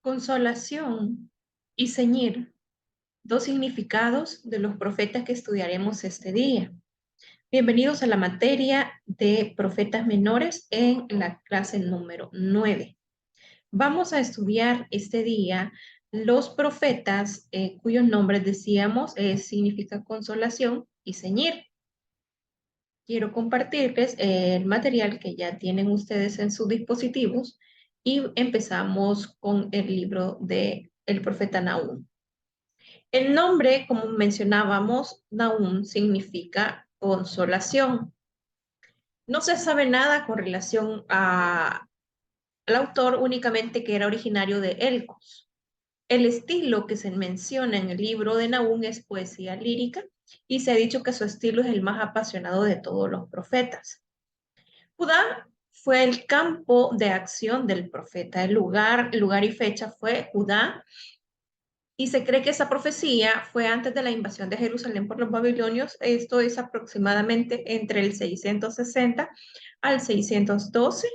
Consolación y ceñir, dos significados de los profetas que estudiaremos este día. Bienvenidos a la materia de profetas menores en la clase número 9. Vamos a estudiar este día los profetas cuyos nombres decíamos significa consolación y ceñir. Quiero compartirles el material que ya tienen ustedes en sus dispositivos y empezamos con el libro de el profeta Nahum. El nombre, como mencionábamos, Nahum significa consolación. No se sabe nada con relación al autor, únicamente que era originario de Elcos. El estilo que se menciona en el libro de Nahum es poesía lírica y se ha dicho que su estilo es el más apasionado de todos los profetas. Judá fue el campo de acción del profeta. El lugar y fecha fue Judá. Y se cree que esa profecía fue antes de la invasión de Jerusalén por los babilonios. Esto es aproximadamente entre el 660 al 612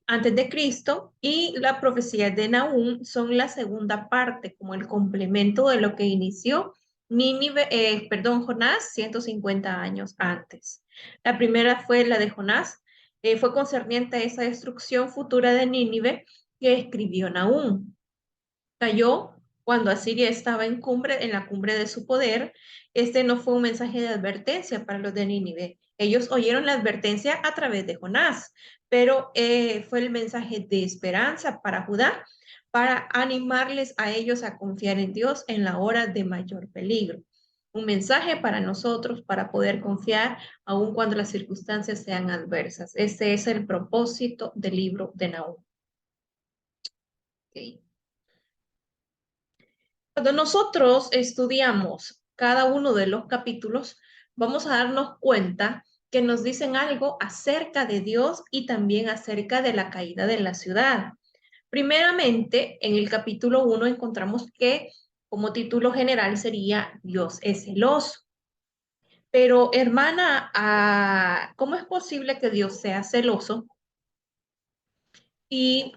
antes de Cristo. Y la profecía de Nahum son la segunda parte, como el complemento de lo que inició Jonás 150 años antes. La primera fue la de Jonás, fue concerniente a esa destrucción futura de Nínive que escribió Nahum. Cayó cuando Asiria estaba en la cumbre de su poder. Este no fue un mensaje de advertencia para los de Nínive. Ellos oyeron la advertencia a través de Jonás, pero fue el mensaje de esperanza para Judá, para animarles a ellos a confiar en Dios en la hora de mayor peligro. Un mensaje para nosotros para poder confiar aun cuando las circunstancias sean adversas. Ese es el propósito del libro de Nahum. Okay. Cuando nosotros estudiamos cada uno de los capítulos, vamos a darnos cuenta que nos dicen algo acerca de Dios y también acerca de la caída de la ciudad. Primeramente, en el capítulo 1 encontramos que como título general sería Dios es celoso. Pero hermana, ¿cómo es posible que Dios sea celoso? Y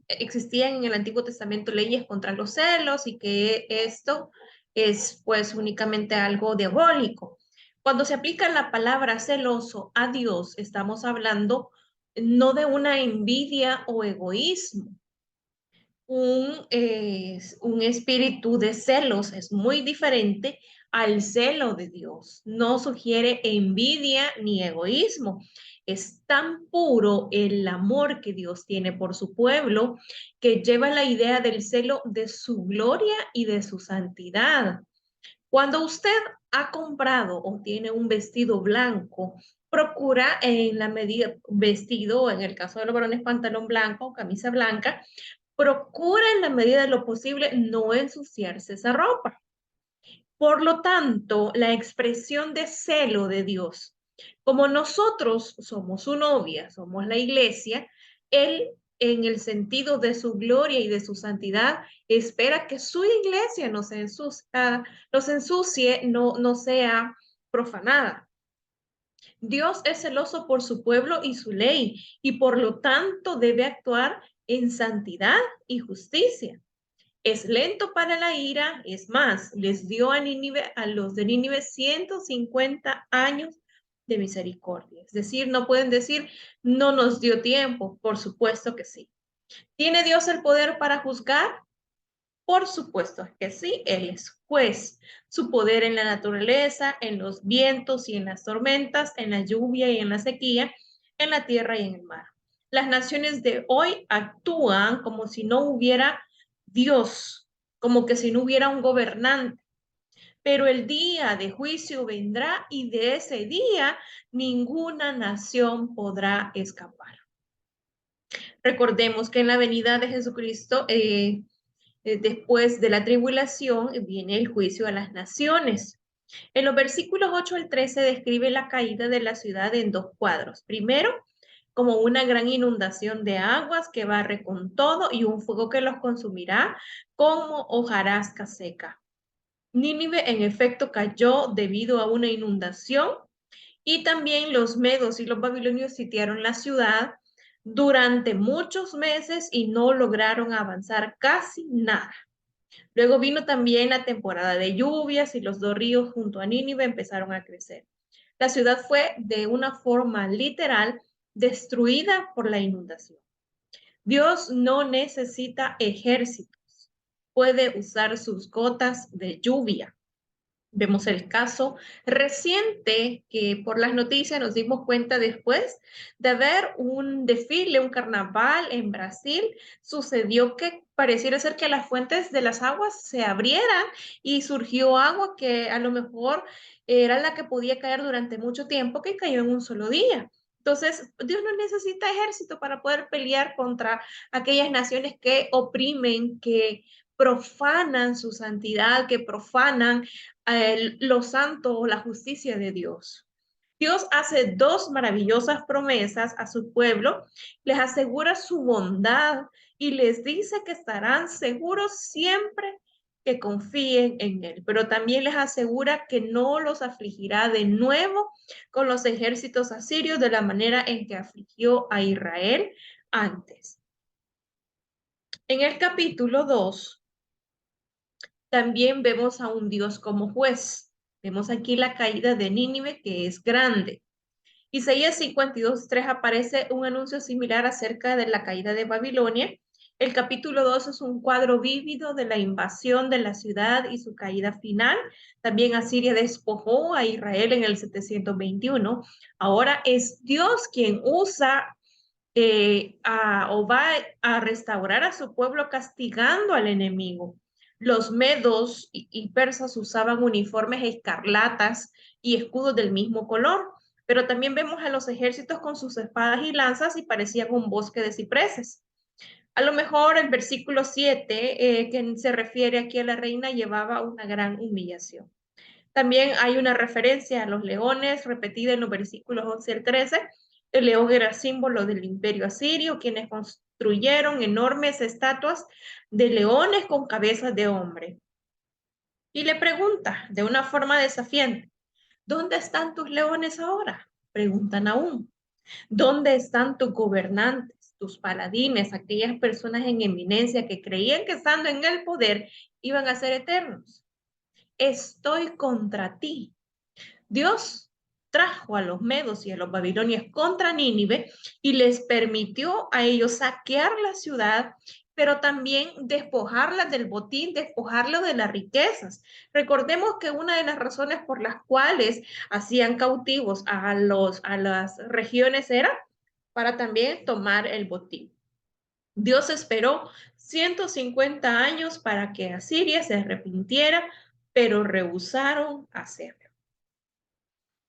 existían en el Antiguo Testamento leyes contra los celos y que esto es pues únicamente algo diabólico. Cuando se aplica la palabra celoso a Dios, estamos hablando no de una envidia o egoísmo. Un espíritu de celos es muy diferente al celo de Dios. No sugiere envidia ni egoísmo. Es tan puro el amor que Dios tiene por su pueblo que lleva la idea del celo de su gloria y de su santidad. Cuando usted ha comprado o tiene un vestido blanco, procura en la medida vestido, en el caso de los varones, pantalón blanco, camisa blanca, procura en la medida de lo posible no ensuciarse esa ropa. Por lo tanto, la expresión de celo de Dios, como nosotros somos su novia, somos la iglesia, Él, en el sentido de su gloria y de su santidad, espera que su iglesia no se ensucie, no sea profanada. Dios es celoso por su pueblo y su ley, y por lo tanto debe actuar en santidad y justicia. Es lento para la ira, es más, les dio a los de Nínive 150 años de misericordia. Es decir, no pueden decir, no nos dio tiempo, por supuesto que sí. ¿Tiene Dios el poder para juzgar? Por supuesto que sí, Él es juez. Su poder en la naturaleza, en los vientos y en las tormentas, en la lluvia y en la sequía, en la tierra y en el mar. Las naciones de hoy actúan como si no hubiera Dios, como que si no hubiera un gobernante. Pero el día de juicio vendrá y de ese día ninguna nación podrá escapar. Recordemos que en la venida de Jesucristo, después de la tribulación, viene el juicio a las naciones. En los versículos 8 al 13 describe la caída de la ciudad en dos cuadros. Primero, como una gran inundación de aguas que barre con todo y un fuego que los consumirá como hojarasca seca. Nínive en efecto cayó debido a una inundación y también los medos y los babilonios sitiaron la ciudad durante muchos meses y no lograron avanzar casi nada. Luego vino también la temporada de lluvias y los dos ríos junto a Nínive empezaron a crecer. La ciudad fue de una forma literal destruida por la inundación. Dios no necesita ejércitos, puede usar sus gotas de lluvia. Vemos el caso reciente que por las noticias nos dimos cuenta después de ver un desfile, un carnaval en Brasil, sucedió que pareciera ser que las fuentes de las aguas se abrieran y surgió agua que a lo mejor era la que podía caer durante mucho tiempo, que cayó en un solo día. Entonces, Dios no necesita ejército para poder pelear contra aquellas naciones que oprimen, que profanan su santidad, que profanan lo santo o la justicia de Dios. Dios hace dos maravillosas promesas a su pueblo, les asegura su bondad y les dice que estarán seguros siempre que confíen en Él, pero también les asegura que no los afligirá de nuevo con los ejércitos asirios de la manera en que afligió a Israel antes. En el capítulo 2 también vemos a un Dios como juez. Vemos aquí la caída de Nínive, que es grande. Isaías 52:3 aparece un anuncio similar acerca de la caída de Babilonia. El capítulo 2 es un cuadro vívido de la invasión de la ciudad y su caída final. También Asiria despojó a Israel en el 721. Ahora es Dios quien usa o va a restaurar a su pueblo castigando al enemigo. Los medos y persas usaban uniformes escarlatas y escudos del mismo color, pero también vemos a los ejércitos con sus espadas y lanzas y parecían un bosque de cipreses. A lo mejor el versículo 7, que se refiere aquí a la reina, llevaba una gran humillación. También hay una referencia a los leones repetida en los versículos 11 al 13. El león era símbolo del imperio asirio, quienes construyeron enormes estatuas de leones con cabezas de hombre. Y le pregunta de una forma desafiante, ¿dónde están tus leones ahora? Preguntan aún. ¿Dónde están tus gobernantes, tus paladines, aquellas personas en eminencia que creían que estando en el poder iban a ser eternos? Estoy contra ti. Dios trajo a los medos y a los babilonios contra Nínive y les permitió a ellos saquear la ciudad, pero también despojarla del botín, despojarla de las riquezas. Recordemos que una de las razones por las cuales hacían cautivos a las regiones era para también tomar el botín. Dios esperó 150 años para que Asiria se arrepintiera, pero rehusaron hacerlo.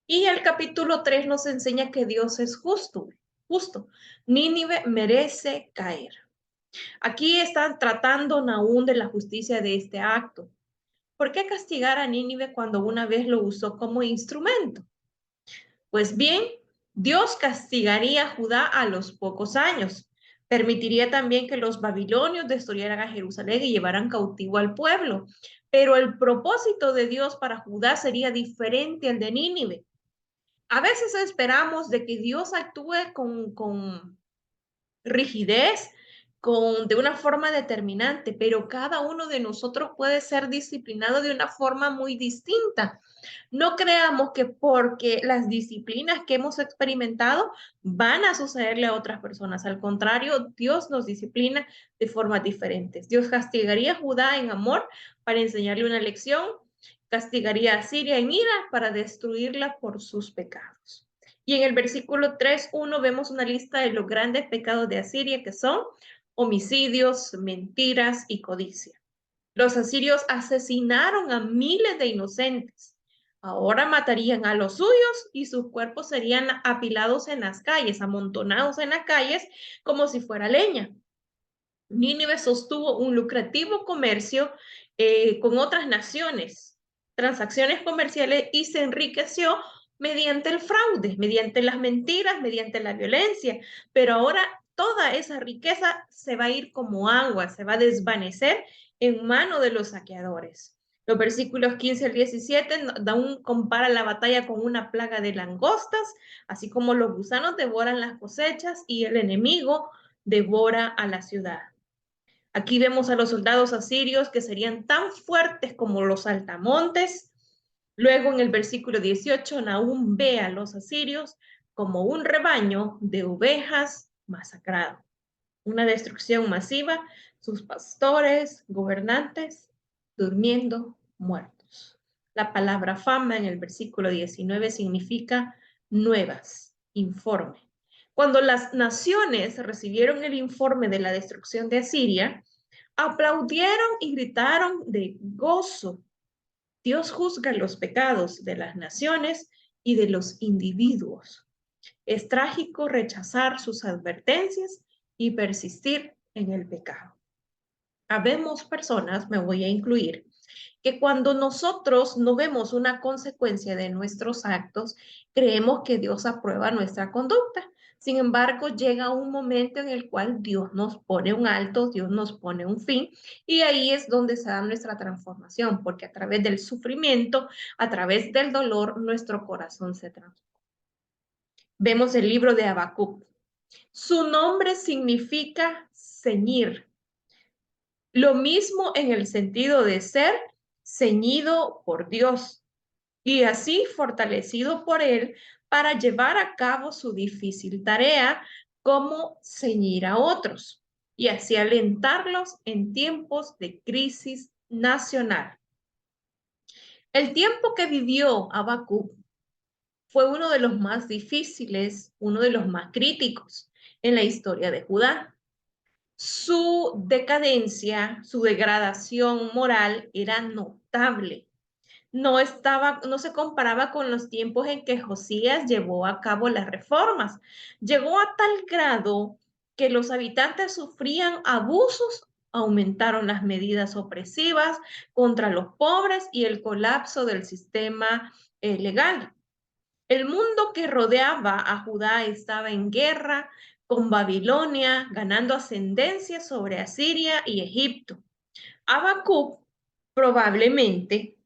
Y el capítulo 3 nos enseña que Dios es justo, justo. Nínive merece caer. Aquí están tratando aún de la justicia de este acto. ¿Por qué castigar a Nínive cuando una vez lo usó como instrumento? Pues bien, Dios castigaría a Judá a los pocos años. Permitiría también que los babilonios destruyeran a Jerusalén y llevaran cautivo al pueblo. Pero el propósito de Dios para Judá sería diferente al de Nínive. A veces esperamos de que Dios actúe con rigidez, de una forma determinante, pero cada uno de nosotros puede ser disciplinado de una forma muy distinta. No creamos que porque las disciplinas que hemos experimentado van a sucederle a otras personas. Al contrario, Dios nos disciplina de formas diferentes. Dios castigaría a Judá en amor para enseñarle una lección, castigaría a Siria en ira para destruirla por sus pecados. Y en el versículo 3:1 vemos una lista de los grandes pecados de Asiria que son homicidios, mentiras y codicia. Los asirios asesinaron a miles de inocentes. Ahora matarían a los suyos y sus cuerpos serían apilados en las calles, amontonados en las calles como si fuera leña. Nínive sostuvo un lucrativo comercio con otras naciones, transacciones comerciales y se enriqueció mediante el fraude, mediante las mentiras, mediante la violencia. Pero ahora toda esa riqueza se va a ir como agua, se va a desvanecer en mano de los saqueadores. Los versículos 15 al 17 compara la batalla con una plaga de langostas, así como los gusanos devoran las cosechas y el enemigo devora a la ciudad. Aquí vemos a los soldados asirios que serían tan fuertes como los altamontes. Luego en el versículo 18, Nahum ve a los asirios como un rebaño de ovejas masacrado. Una destrucción masiva, sus pastores, gobernantes, durmiendo muertos. La palabra fama en el versículo 19 significa nuevas, informe. Cuando las naciones recibieron el informe de la destrucción de Asiria, aplaudieron y gritaron de gozo. Dios juzga los pecados de las naciones y de los individuos. Es trágico rechazar sus advertencias y persistir en el pecado. Habemos personas, me voy a incluir, que cuando nosotros no vemos una consecuencia de nuestros actos, creemos que Dios aprueba nuestra conducta. Sin embargo, llega un momento en el cual Dios nos pone un alto, Dios nos pone un fin, y ahí es donde se da nuestra transformación, porque a través del sufrimiento, a través del dolor, nuestro corazón se transforma. Vemos el libro de Habacuc. Su nombre significa ceñir. Lo mismo en el sentido de ser ceñido por Dios y así fortalecido por Él para llevar a cabo su difícil tarea como ceñir a otros y así alentarlos en tiempos de crisis nacional. El tiempo que vivió Habacuc fue uno de los más difíciles, uno de los más críticos en la historia de Judá. Su decadencia, su degradación moral era notable. No se comparaba con los tiempos en que Josías llevó a cabo las reformas. Llegó a tal grado que los habitantes sufrían abusos, aumentaron las medidas opresivas contra los pobres y el colapso del sistema legal. El mundo que rodeaba a Judá estaba en guerra con Babilonia, ganando ascendencia sobre Asiria y Egipto. Habacuc probablemente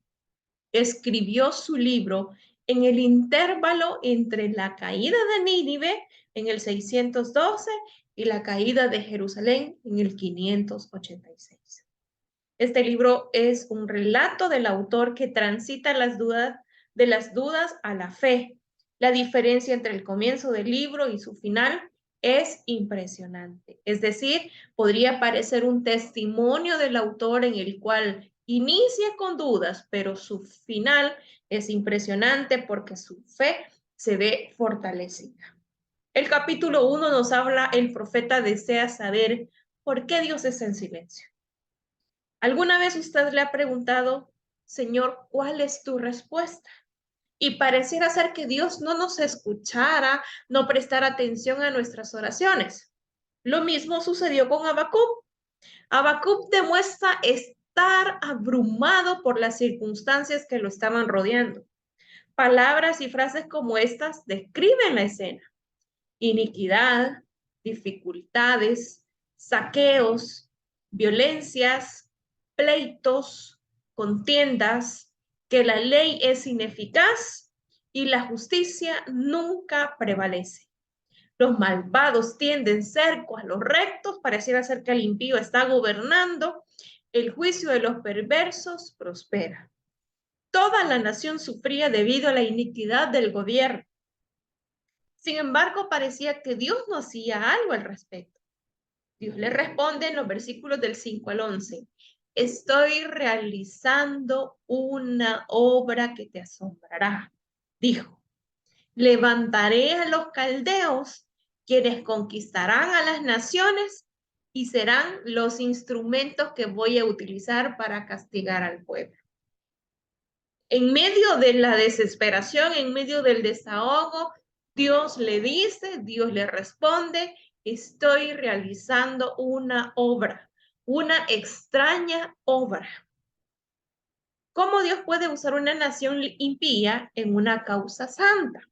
escribió su libro en el intervalo entre la caída de Nínive en el 612 y la caída de Jerusalén en el 586. Este libro es un relato del autor que transita de las dudas a la fe. La diferencia entre el comienzo del libro y su final es impresionante. Es decir, podría parecer un testimonio del autor en el cual inicia con dudas, pero su final es impresionante porque su fe se ve fortalecida. El capítulo 1 nos habla, el profeta desea saber por qué Dios está en silencio. ¿Alguna vez usted le ha preguntado, Señor, cuál es tu respuesta? Y pareciera ser que Dios no nos escuchara, no prestara atención a nuestras oraciones. Lo mismo sucedió con Habacuc. Habacuc demuestra estar abrumado por las circunstancias que lo estaban rodeando. Palabras y frases como estas describen la escena. Iniquidad, dificultades, saqueos, violencias, pleitos, contiendas, que la ley es ineficaz y la justicia nunca prevalece. Los malvados tienden cerco a los rectos, pareciera ser que el impío está gobernando, el juicio de los perversos prospera. Toda la nación sufría debido a la iniquidad del gobierno. Sin embargo, parecía que Dios no hacía algo al respecto. Dios le responde en los versículos del 5 al 11. Estoy realizando una obra que te asombrará, dijo. Levantaré a los caldeos, quienes conquistarán a las naciones y serán los instrumentos que voy a utilizar para castigar al pueblo. En medio de la desesperación, en medio del desahogo, Dios le dice, Dios le responde, estoy realizando una obra, una extraña obra. ¿Cómo Dios puede usar una nación impía en una causa santa?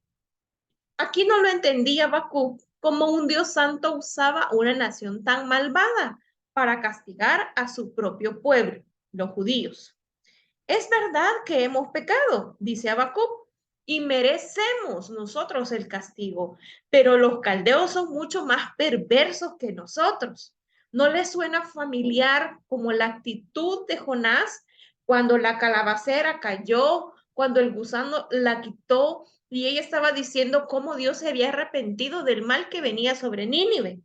Aquí no lo entendía Habacuc, cómo un Dios santo usaba una nación tan malvada para castigar a su propio pueblo, los judíos. Es verdad que hemos pecado, dice Habacuc, y merecemos nosotros el castigo, pero los caldeos son mucho más perversos que nosotros. ¿No les suena familiar como la actitud de Jonás cuando la calabacera cayó, cuando el gusano la quitó y ella estaba diciendo cómo Dios se había arrepentido del mal que venía sobre Nínive?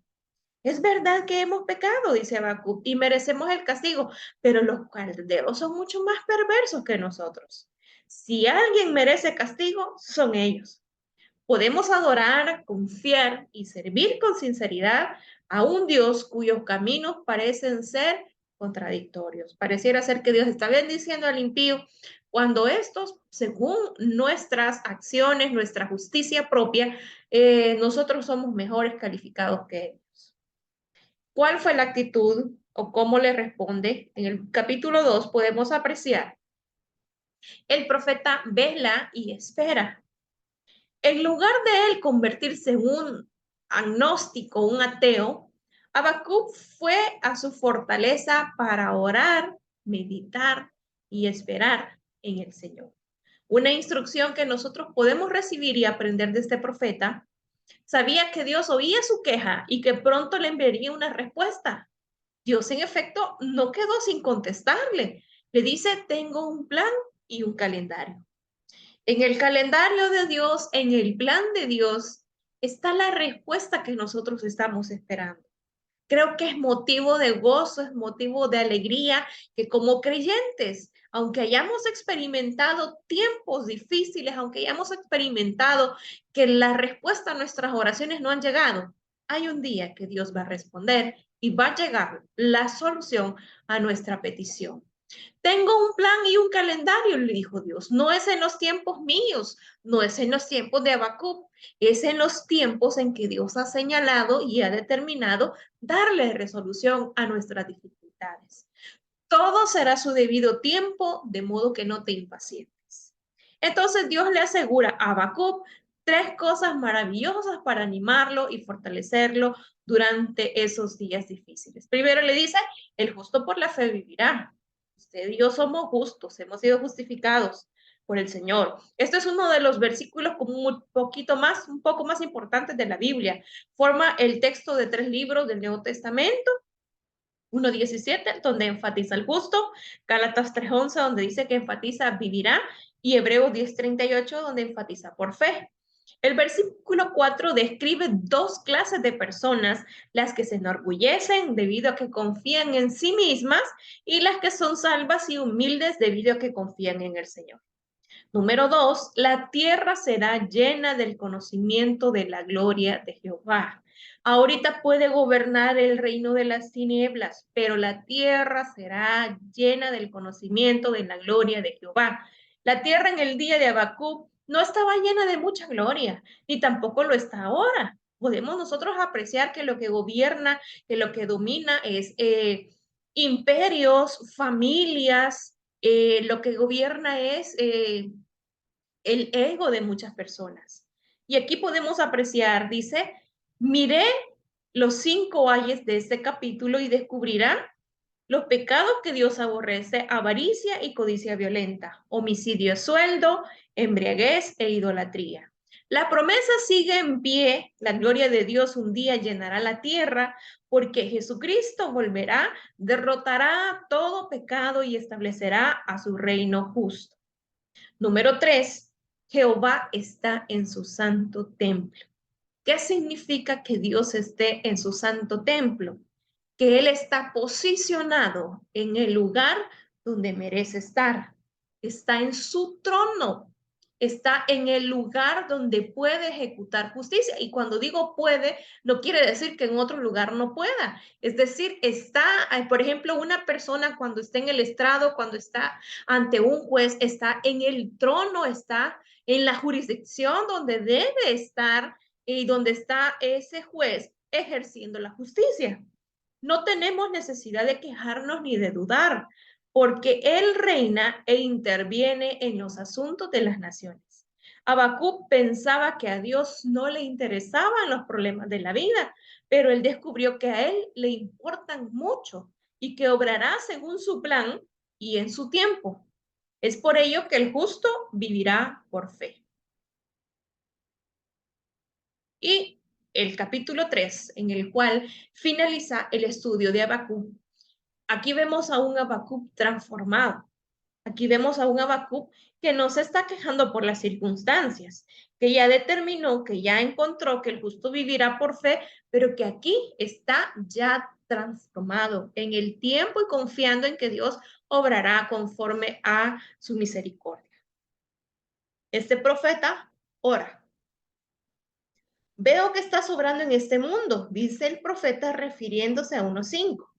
Es verdad que hemos pecado, dice Habacuc, y merecemos el castigo, pero los caldeos son mucho más perversos que nosotros. Si alguien merece castigo, son ellos. Podemos adorar, confiar y servir con sinceridad a un Dios cuyos caminos parecen ser contradictorios. Pareciera ser que Dios está bendiciendo al impío cuando estos, según nuestras acciones, nuestra justicia propia, nosotros somos mejores calificados que ellos. ¿Cuál fue la actitud o cómo le responde? En el capítulo 2 podemos apreciar el profeta vela y espera. En lugar de él convertirse en un agnóstico, un ateo, Habacuc fue a su fortaleza para orar, meditar y esperar en el Señor. Una instrucción que nosotros podemos recibir y aprender de este profeta. Sabía que Dios oía su queja y que pronto le enviaría una respuesta. Dios en efecto no quedó sin contestarle. Le dice, tengo un plan y un calendario. En el calendario de Dios, en el plan de Dios, está la respuesta que nosotros estamos esperando. Creo que es motivo de gozo, es motivo de alegría que como creyentes, aunque hayamos experimentado tiempos difíciles, aunque hayamos experimentado que la respuesta a nuestras oraciones no han llegado, hay un día que Dios va a responder y va a llegar la solución a nuestra petición. Tengo un plan y un calendario, le dijo Dios. No es en los tiempos míos, no es en los tiempos de Habacuc, es en los tiempos en que Dios ha señalado y ha determinado darle resolución a nuestras dificultades. Todo será su debido tiempo, de modo que no te impacientes. Entonces Dios le asegura a Habacuc tres cosas maravillosas para animarlo y fortalecerlo durante esos días difíciles. Primero le dice, el justo por la fe vivirá. Usted y yo somos justos, hemos sido justificados por el Señor. Este es uno de los versículos como un poco más importantes de la Biblia. Forma el texto de 3 libros del Nuevo Testamento. 1:17, donde enfatiza el justo, Gálatas 3:11, donde dice que enfatiza vivirá, y Hebreos 10:38, donde enfatiza por fe. El versículo 4 describe dos clases de personas, las que se enorgullecen debido a que confían en sí mismas y las que son salvas y humildes debido a que confían en el Señor. Número 2, la tierra será llena del conocimiento de la gloria de Jehová. Ahorita puede gobernar el reino de las tinieblas, pero la tierra será llena del conocimiento de la gloria de Jehová. La tierra en el día de Habacuc no estaba llena de mucha gloria, ni tampoco lo está ahora. Podemos nosotros apreciar que lo que gobierna, que lo que domina es imperios, familias, lo que gobierna es el ego de muchas personas. Y aquí podemos apreciar, dice, miré los 5 ayes de este capítulo y descubrirá los pecados que Dios aborrece: avaricia y codicia violenta, homicidio a sueldo, embriaguez e idolatría. La promesa sigue en pie, la gloria de Dios un día llenará la tierra, porque Jesucristo volverá, derrotará todo pecado y establecerá a su reino justo. Número 3, Jehová está en su santo templo. ¿Qué significa que Dios esté en su santo templo? Que Él está posicionado en el lugar donde merece estar. Está en su trono. Está en el lugar donde puede ejecutar justicia. Y cuando digo puede, no quiere decir que en otro lugar no pueda. Es decir, está, por ejemplo, una persona cuando está en el estrado, cuando está ante un juez, está en el trono, está en la jurisdicción donde debe estar y donde está ese juez ejerciendo la justicia. No tenemos necesidad de quejarnos ni de dudar, porque Él reina e interviene en los asuntos de las naciones. Habacuc pensaba que a Dios no le interesaban los problemas de la vida, pero él descubrió que a Él le importan mucho y que obrará según su plan y en su tiempo. Es por ello que el justo vivirá por fe. Y el capítulo 3, en el cual finaliza el estudio de Habacuc. Aquí vemos a un Habacuc transformado. Aquí vemos a un Habacuc que no se está quejando por las circunstancias, que ya determinó, que ya encontró que el justo vivirá por fe, pero que aquí está ya transformado en el tiempo y confiando en que Dios obrará conforme a su misericordia. Este profeta ora. Veo que está sobrando en este mundo, dice el profeta refiriéndose a 1:5.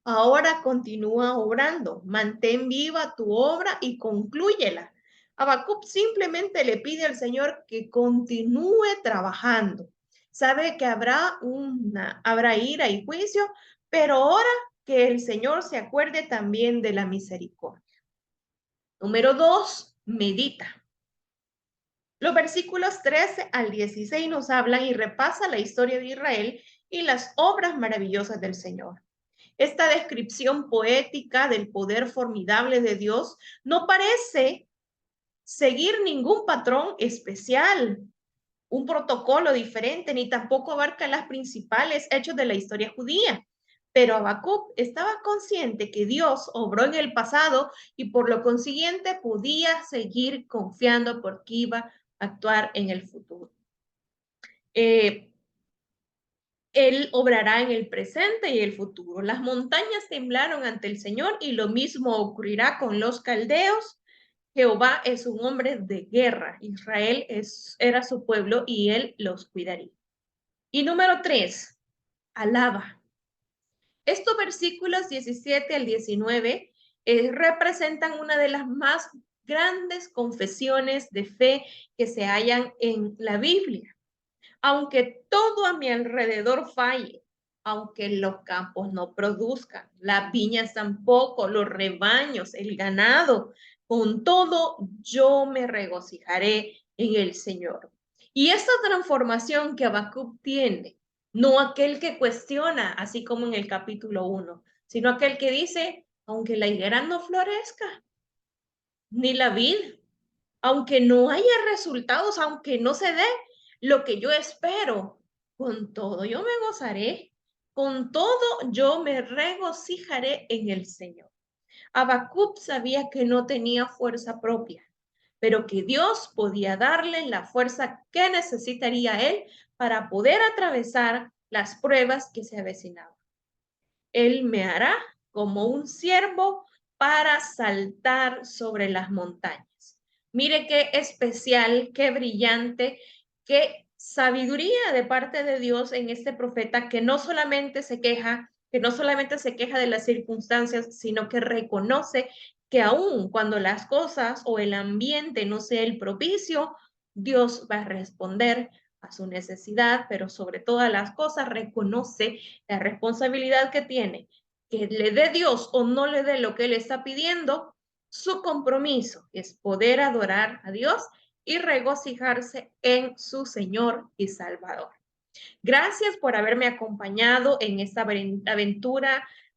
Ahora continúa obrando, mantén viva tu obra y conclúyela. Habacuc simplemente le pide al Señor que continúe trabajando. Sabe que habrá ira y juicio, pero ahora que el Señor se acuerde también de la misericordia. Número 2, medita. Los versículos 13 al 16 nos hablan y repasa la historia de Israel y las obras maravillosas del Señor. Esta descripción poética del poder formidable de Dios no parece seguir ningún patrón especial, un protocolo diferente, ni tampoco abarca los principales hechos de la historia judía. Pero Habacuc estaba consciente que Dios obró en el pasado y por lo consiguiente podía seguir confiando porque iba a actuar en el futuro. Él obrará en el presente y el futuro. Las montañas temblaron ante el Señor y lo mismo ocurrirá con los caldeos. Jehová es un hombre de guerra. Israel era su pueblo y él los cuidaría. Y número 3, alaba. Estos versículos 17 al 19 representan una de las más grandes confesiones de fe que se hallan en la Biblia. Aunque todo a mi alrededor falle, aunque los campos no produzcan, las viñas tampoco, los rebaños, el ganado, con todo yo me regocijaré en el Señor. Y esta transformación que Habacuc tiene, no aquel que cuestiona, así como en el capítulo 1, sino aquel que dice, aunque la higuera no florezca, ni la vid, aunque no haya resultados, aunque no se dé lo que yo espero, con todo yo me gozaré, con todo yo me regocijaré en el Señor. Habacuc sabía que no tenía fuerza propia, pero que Dios podía darle la fuerza que necesitaría él para poder atravesar las pruebas que se avecinaban. Él me hará como un ciervo para saltar sobre las montañas. Mire qué especial, qué brillante, qué sabiduría de parte de Dios en este profeta que no solamente se queja, de las circunstancias, sino que reconoce que aun cuando las cosas o el ambiente no sea el propicio, Dios va a responder a su necesidad, pero sobre todas las cosas reconoce la responsabilidad que tiene, que le dé Dios o no le dé lo que él está pidiendo, su compromiso es poder adorar a Dios y regocijarse en su Señor y Salvador. Gracias por haberme acompañado en esta aventura